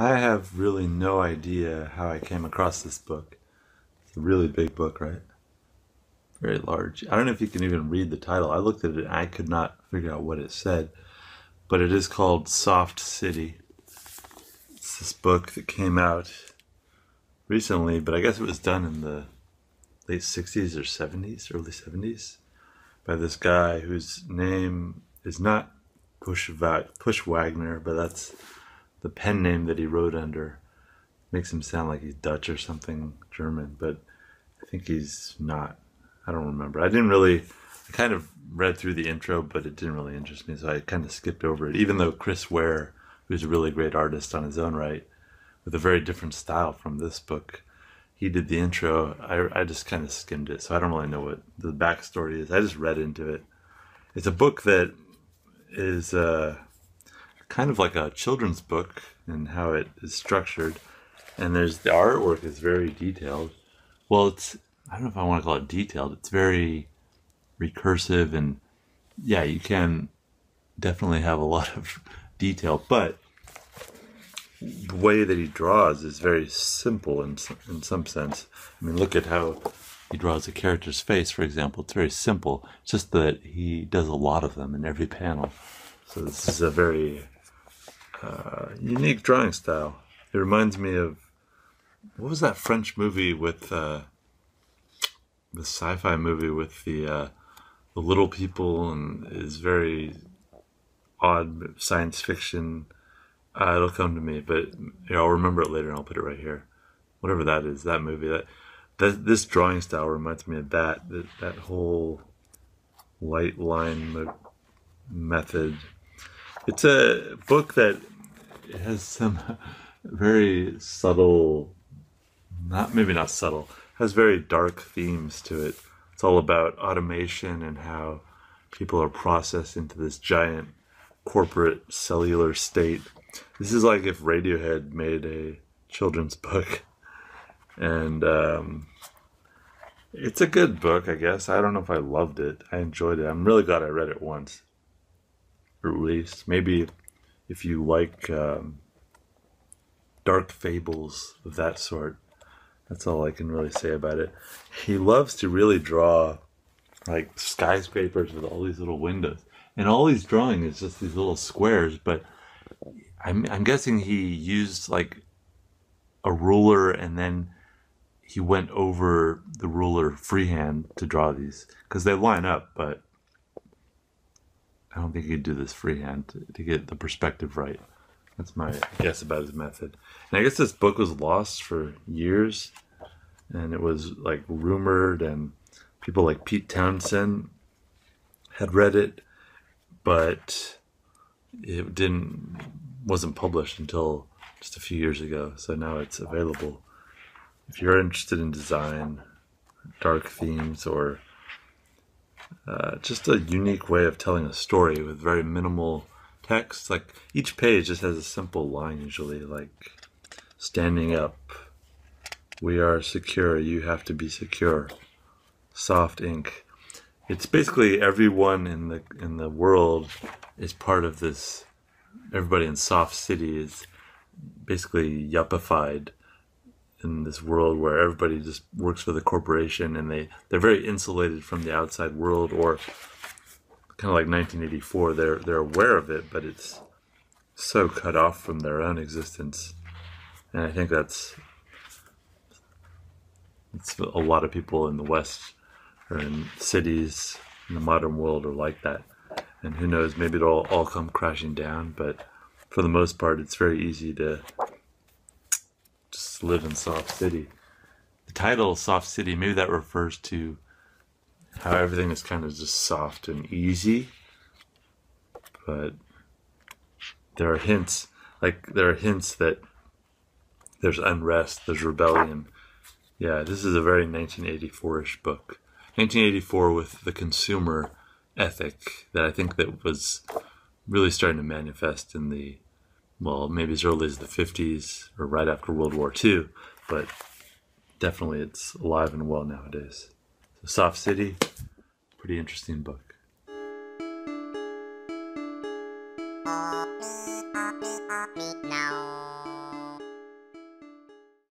I have really no idea how I came across this book. It's a really big book, right? Very large. I don't know if you can even read the title. I looked at it and I could not figure out what it said, but it is called Soft City. It's this book that came out recently, but I guess it was done in the late 60s or 70s, early 70s, by this guy whose name is not Pushwagner, but that's the pen name that he wrote under. Makes him sound like he's Dutch or something, German, but I think he's not. I don't remember. I kind of read through the intro, but it didn't really interest me, so I kind of skipped over it, even though Chris Ware, who's a really great artist on his own right, with a very different style from this book, he did the intro. I just kind of skimmed it, so I don't really know what the backstory is. I just read into it. It's a book that is kind of like a children's book in how it is structured, and the artwork is very detailed. Well, I don't know if I want to call it detailed. It's very recursive, and yeah, you can definitely have a lot of detail, but the way that he draws is very simple in some sense. I mean, look at how he draws a character's face, for example. It's very simple. It's just that he does a lot of them in every panel. So this is a very unique drawing style. It reminds me of, what was that French movie with the sci-fi movie with the little people, and is very odd science fiction. It'll come to me, but I'll remember it later and I'll put it right here. Whatever that is, that movie, this drawing style reminds me of that whole light line method. It's a book that has some very subtle, maybe not subtle, has very dark themes to it. It's all about automation and how people are processed into this giant corporate cellular state. This is like if Radiohead made a children's book. And it's a good book, I guess. I don't know if I loved it. I enjoyed it. I'm really glad I read it once, or at least. Maybe if you like dark fables of that sort. That's all I can really say about it. He loves to really draw like skyscrapers with all these little windows. And all he's drawing is just these little squares, but I'm guessing he used like a ruler and then he went over the ruler freehand to draw these, because they line up, but I don't think he'd do this freehand to get the perspective right. That's my guess about his method. And I guess this book was lost for years, and it was like rumored, and people like Pete Townsend had read it, but it wasn't published until just a few years ago. So now it's available. If you're interested in design, dark themes, or just a unique way of telling a story with very minimal text, like each page just has a simple line usually, like standing up, we are secure, you have to be secure, soft ink. It's basically everyone in the world is part of this. Everybody in Soft City is basically yuppified in this world where everybody just works for the corporation, and they're very insulated from the outside world, or kind of like 1984, they're aware of it, but it's so cut off from their own existence. And I think it's a lot of people in the West or in cities in the modern world are like that. And who knows, maybe it'll all come crashing down, but for the most part, it's very easy to just live in Soft City. The title, Soft City, maybe that refers to how everything is kind of just soft and easy, but there are hints that there's unrest, there's rebellion. Yeah, this is a very 1984-ish book. 1984 with the consumer ethic that I think that was really starting to manifest in maybe as early as the 50s or right after World War II, but definitely it's alive and well nowadays. So Soft City, pretty interesting book.